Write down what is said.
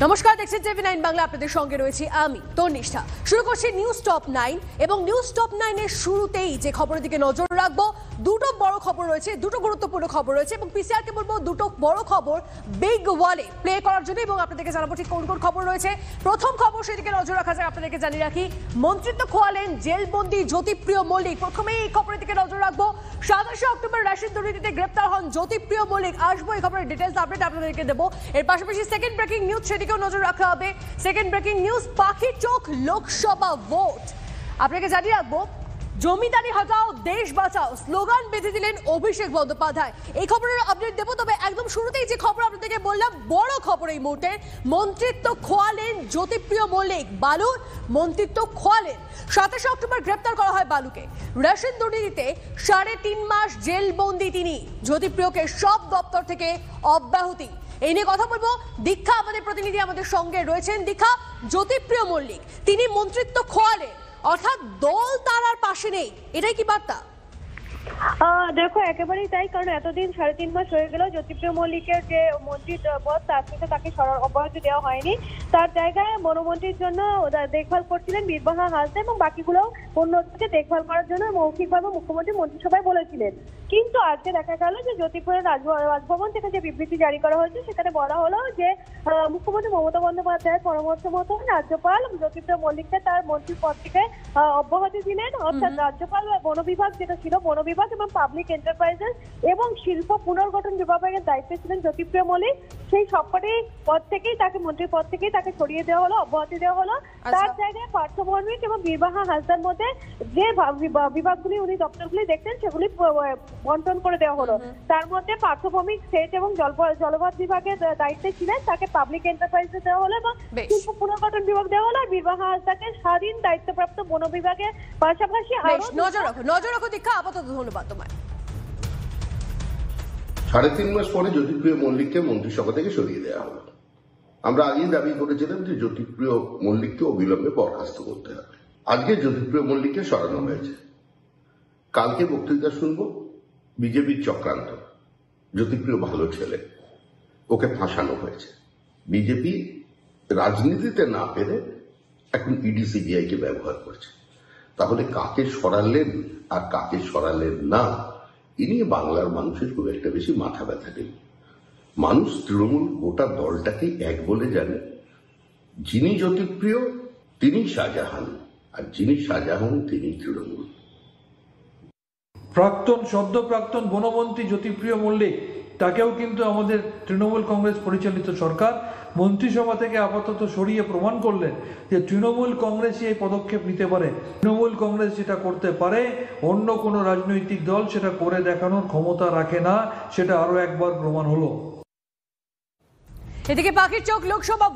নমস্কার, দেখছেন TV9 বাংলা। আপনাদের সঙ্গে রয়েছি আমি তনিষ্ঠা। শুরু করছি নিউজ টপ 9 এবং নিউজ টপ 9 এর শুরুতেই যে খবরের দিকে নজর রাখবো, দুটো বড় খবর রয়েছে, দুটো গুরুত্বপূর্ণ খবর রয়েছে এবং পিসিআর কে বলবো দুটো বড় খবর বিগ ওয়ালে প্লে করার জন্য এবং আপনাদেরকে জানাবো ঠিক কোন কোন খবর রয়েছে। প্রথম খবর, সেদিকে নজর রাখা যায়। আপনাদেরকে জানিয়ে রাখি, মন্ত্রিত্ব খোয়ালেন জেলবন্দি জ্যোতিপ্রিয় মল্লিক। প্রথমেই এই খবরের দিকে নজর রাখবো। 27 অক্টোবর রেশন দুর্নীতিতে গ্রেপ্তার হন জ্যোতিপ্রিয় মল্লিক। আসবো এই খবরের ডিটেইলস আপডেট আপনাদেরকে দেবো। এর পাশাপাশি সেকেন্ড ব্রেকিং নিউজ, সেদিকেও নজর রাখা হবে। সেকেন্ড ব্রেকিং নিউজ, পাখির চোখ লোকসভা ভোট। আপনাকে জানিয়ে রাখবো, জমিদারি হটাও দেশ বাঁচাও স্লোগান বেঁধে দিলেন অভিষেক বন্দ্যোপাধ্যায়। এই খবরের আপডেট দেবো। তবে একদম শুরুতেই যে খবর আপনাদেরকে বললাম, বড় খবর এই মুহূর্তে, মন্ত্রিত্ব খোয়ালেন জ্যোতিপ্রিয় মল্লিক। বালুর মন্ত্রিত্ব খোয়ালেন। 27 অক্টোবর গ্রেপ্তার করা হয় বালুকে। রেশন দুর্নীতিতে 3.5 মাস জেলবন্দি তিনি। জ্যোতিপ্রিয়কে সব দপ্তর থেকে অব্যাহতি। এই নিয়ে কথা বলবো। দীক্ষা আমাদের প্রতিনিধি আমাদের সঙ্গে রয়েছেন। দীক্ষা, জ্যোতিপ্রিয় মল্লিক তিনি মন্ত্রিত্ব খোয়ালেন, অর্থাৎ দল তার আর পাশে নেই, এটাই কি বার্তা? দেখো, একেবারেই তাই। কারণ এতদিন 3.5 মাস হয়ে গেল জ্যোতিপ্রিয় মল্লিকের যে মন্ত্রীর পদ, তার থেকে তাকে অব্যাহতি দেওয়া হয়নি। তার জায়গায় বনমন্ত্রীর জন্য দেখভাল করছিলেন বীরবাহা হাসদা এবং বাকিগুলো অন্যদিকে দেখভাল করার জন্য মৌখিকভাবে মুখ্যমন্ত্রী মন্ত্রিসভায় বলেছিলেন। কিন্তু আজকে দেখা গেল যে জ্যোতিপ্রিয় রাজভবন থেকে যে বিবৃতি জারি করা হয়েছে, সেখানে বলা হলো যে মুখ্যমন্ত্রী মমতা বন্দ্যোপাধ্যায়ের পরামর্শ মতো রাজ্যপাল জ্যোতিপ্রিয় মল্লিককে তার মন্ত্রীর পদ থেকে অব্যাহতি দিলেন। অর্থাৎ রাজ্যপাল বন বিভাগ যেটা ছিল, বন বিভাগ এবং পাবলিক এন্টারপ্রাইজেস এবং শিল্প পুনর্গঠন বিভাগের দায়িত্বে ছিলেন জ্যোতিপ্রিয় মল্লিক। সেই সবকটি পদ থেকেই তাকে, মন্ত্রীর পদ থেকেই তাকে সরিয়ে দেওয়া হলো, অব্যাহতি দেওয়া হলো। তার জায়গায় পার্থ ভৌমিক এবং বীরবাহা হাসদার মধ্যে যে বিভাগগুলি, উনি দপ্তরগুলি দেখতেন, সেগুলি বন্টন করে দেওয়া হলো। তার মধ্যে পার্থ ভৌমিক সেচ এবং জলপথ বিভাগের দায়িত্বে ছিলেন, তাকে পাবলিক এন্টারপ্রাইজে দেওয়া হলো এবং শিল্প পুনর্গঠন বিভাগ দেওয়া হলো। আর বীরবাহা হাসদাকে স্বাধীন দায়িত্বপ্রাপ্ত বন বিভাগের পাশাপাশি নজর রাখো। দীক্ষা, আপাতত ধন্যবাদ তোমায়। 3.5 মাস পরে জ্যোতিপ্রিয় মল্লিককে মন্ত্রিসভা থেকে সরিয়ে দেওয়া হলো। আমরা আগেই দাবি করেছিলাম যে জ্যোতিপ্রিয় মল্লিককে অবিলম্বে বরখাস্ত করতে হবে। আজকে জ্যোতিপ্রিয় মল্লিককে সরানো হয়েছে। কালকে বক্তৃতা শুনবো বিজেপির চক্রান্ত। জ্যোতিপ্রিয় ভালো ছেলে, ওকে ফাঁসানো হয়েছে। বিজেপি রাজনীতিতে না পেরে এখন ইডি সিবিআই কে ব্যবহার করছে। তাহলে কাকে সরালেন আর কাকে সরালেন না, এ নিয়ে বাংলার মানুষের খুব একটা বেশি মাথা ব্যথা নেই। মানুষ তৃণমূল গোটা দলটাকে এক বলে জানে। যিনি জ্যোতিপ্রিয় তিনি শাহজাহান, আর যিনি শাহজাহান তিনি তৃণমূল। সদ্য প্রাক্তন বনমন্ত্রী জ্যোতিপ্রিয় মল্লিক, তাকেও কিন্তু আমাদের তৃণমূল কংগ্রেস পরিচালিত সরকার মন্ত্রিসভা থেকে আপাতত সরিয়ে প্রমাণ করলেন যে তৃণমূল কংগ্রেসই এই পদক্ষেপ নিতে পারে। তৃণমূল কংগ্রেস যেটা করতে পারে, অন্য কোনো রাজনৈতিক দল সেটা করে দেখানোর ক্ষমতা রাখে না, সেটা আরো একবার প্রমাণ হলো। এদিকে পাখির চোখ লোকসভা